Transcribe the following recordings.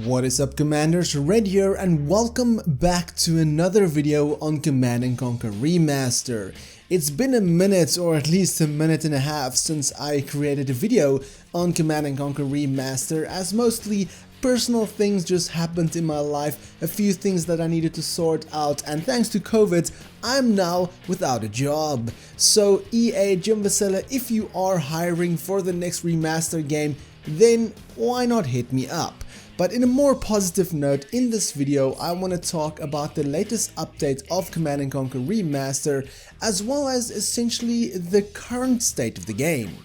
What is up, Commanders? Red here, and welcome back to another video on Command & Conquer Remaster. It's been a minute, or at least a minute and a half, since I created a video on Command & Conquer Remaster, as mostly personal things just happened in my life, a few things that I needed to sort out, and thanks to COVID, I'm now without a job. So EA, Jim Vasella, if you are hiring for the next remaster game, then why not hit me up? But in a more positive note, in this video I want to talk about the latest update of Command & Conquer Remaster, as well as essentially the current state of the game.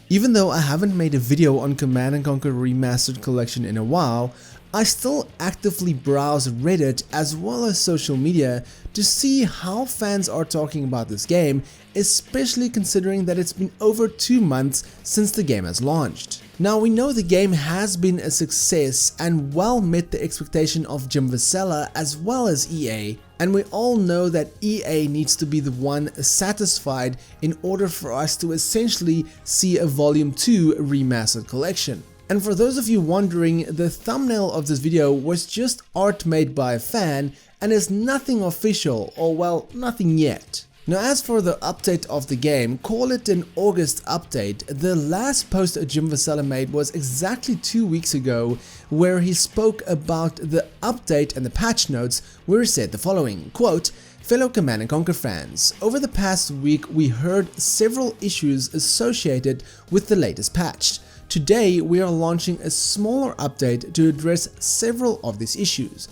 Even though I haven't made a video on Command & Conquer Remastered Collection in a while, I still actively browse Reddit as well as social media to see how fans are talking about this game, especially considering that it's been over 2 months since the game has launched. Now, we know the game has been a success and well met the expectation of Jim Vasella as well as EA, and we all know that EA needs to be the one satisfied in order for us to essentially see a Volume 2 remastered collection. And for those of you wondering, the thumbnail of this video was just art made by a fan and is nothing official, or well, nothing yet. Now, as for the update of the game, call it an August update. The last post Jim Vasella made was exactly 2 weeks ago, where he spoke about the update and the patch notes, where he said the following, quote, "Fellow Command & Conquer fans, over the past week we heard several issues associated with the latest patch. Today we are launching a smaller update to address several of these issues."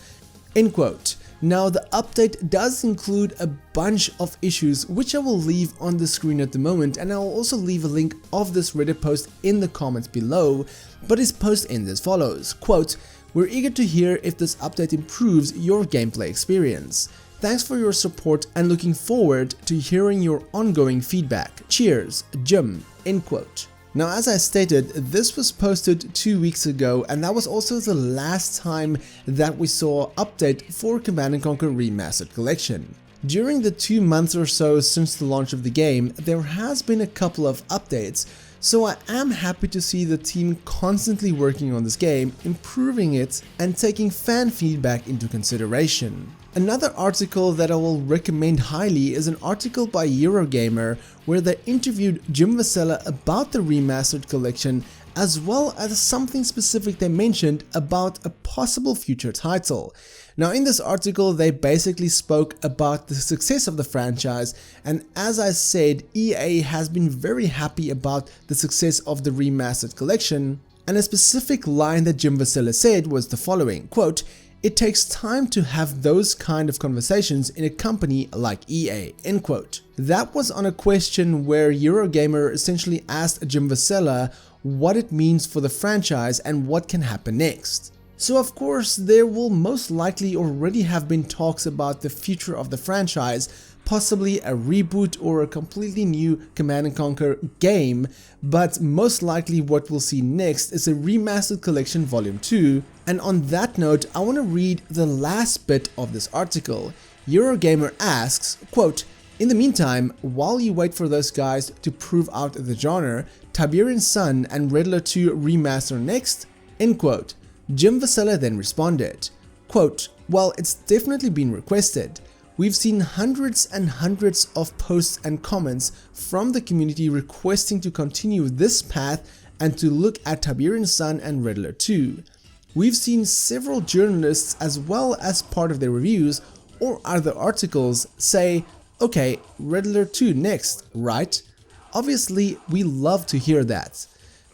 End quote. Now, the update does include a bunch of issues which I will leave on the screen at the moment, and I will also leave a link of this Reddit post in the comments below, but his post ends as follows, quote, "We're eager to hear if this update improves your gameplay experience. Thanks for your support and looking forward to hearing your ongoing feedback. Cheers, Jim." End quote. Now, as I stated, this was posted 2 weeks ago, and that was also the last time that we saw an update for Command & Conquer Remastered Collection. During the 2 months or so since the launch of the game, there has been a couple of updates, so I am happy to see the team constantly working on this game, improving it, and taking fan feedback into consideration. Another article that I will recommend highly is an article by Eurogamer where they interviewed Jim Vasella about the remastered collection, as well as something specific they mentioned about a possible future title. Now, in this article they basically spoke about the success of the franchise, and as I said, EA has been very happy about the success of the remastered collection, and a specific line that Jim Vasella said was the following, quote, "It takes time to have those kind of conversations in a company like EA." End quote. That was on a question where Eurogamer essentially asked Jim Vasella what it means for the franchise and what can happen next. So of course there will most likely already have been talks about the future of the franchise, possibly a reboot or a completely new Command & Conquer game, but most likely what we'll see next is a Remastered Collection Volume 2, and on that note I want to read the last bit of this article. Eurogamer asks, quote, "In the meantime, while you wait for those guys to prove out the genre, Tiberian Sun and Red Alert 2 remaster next?" End quote. Jim Vasella then responded, quote, "Well, it's definitely been requested. We've seen hundreds and hundreds of posts and comments from the community requesting to continue this path and to look at Tiberian Sun and Red Alert 2. We've seen several journalists, as well as part of their reviews or other articles, say, okay, Red Alert 2 next, right? Obviously, we love to hear that.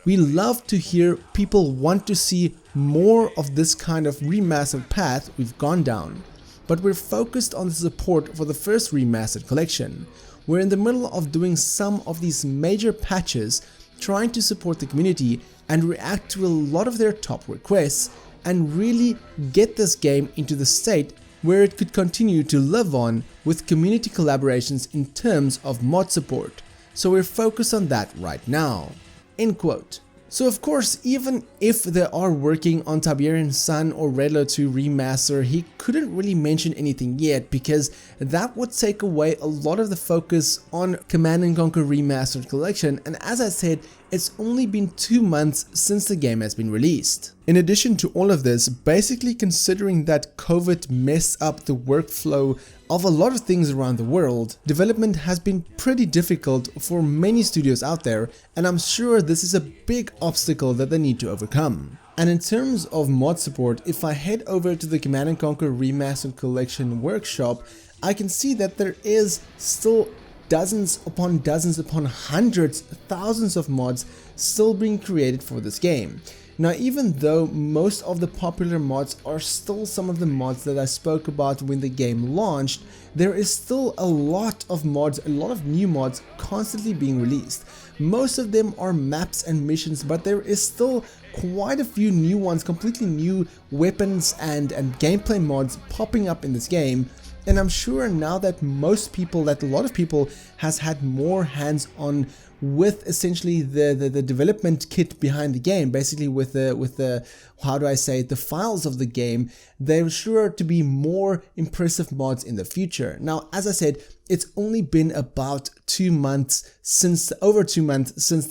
We love to hear people want to see more of this kind of remastered path we've gone down. But we're focused on the support for the first remastered collection. We're in the middle of doing some of these major patches, trying to support the community and react to a lot of their top requests, and really get this game into the state where it could continue to live on with community collaborations in terms of mod support. So we're focused on that right now." End quote. So of course, even if they are working on Tiberian Sun or Red Alert 2 remaster, he couldn't really mention anything yet because that would take away a lot of the focus on Command & Conquer Remastered Collection, and as I said, it's only been 2 months since the game has been released. In addition to all of this, basically considering that COVID messed up the workflow of a lot of things around the world, development has been pretty difficult for many studios out there, and I'm sure this is a big obstacle that they need to overcome. And in terms of mod support, if I head over to the Command & Conquer Remastered Collection workshop, I can see that there is still dozens upon hundreds, thousands of mods still being created for this game. Now, even though most of the popular mods are still some of the mods that I spoke about when the game launched, there is still a lot of mods, a lot of new mods constantly being released. Most of them are maps and missions, but there is still quite a few new ones, completely new weapons and gameplay mods popping up in this game. And I'm sure now that a lot of people has had more hands-on with essentially the development kit behind the game, basically with the how do I say it, the files of the game, there's sure to be more impressive mods in the future. Now, as I said, it's only been about over 2 months since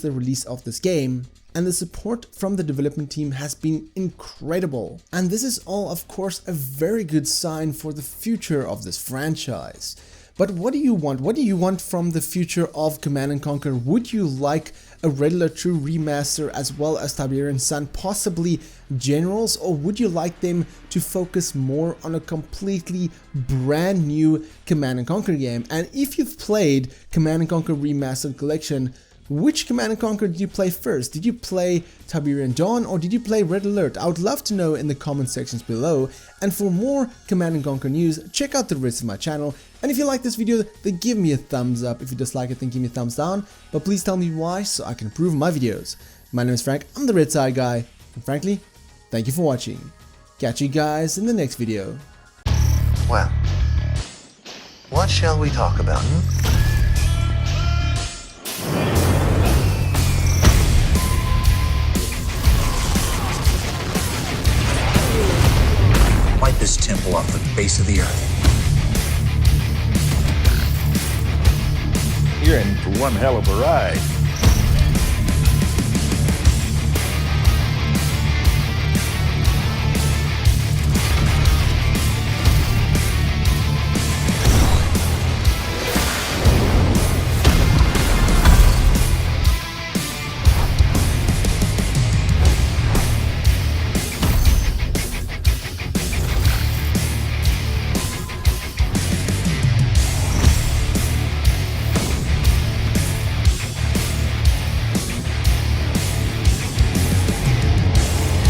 the release of this game, and the support from the development team has been incredible. And this is all, of course, a very good sign for the future of this franchise. But what do you want? What do you want from the future of Command & Conquer? Would you like a Red Alert 2 remaster as well as Tiberian Sun, possibly Generals, or would you like them to focus more on a completely brand new Command & Conquer game? And if you've played Command & Conquer Remastered Collection, which Command & Conquer did you play first? Did you play Tiberian Dawn or did you play Red Alert? I would love to know in the comment sections below. And for more Command & Conquer news, check out the rest of my channel. And if you like this video, then give me a thumbs up. If you dislike it, then give me a thumbs down. But please tell me why so I can improve my videos. My name is Frank, I'm the RedTieGuy, and frankly, thank you for watching. Catch you guys in the next video. Well, what shall we talk about? Wipe this temple off the face of the earth. You're in for one hell of a ride.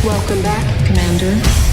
Welcome back, Commander.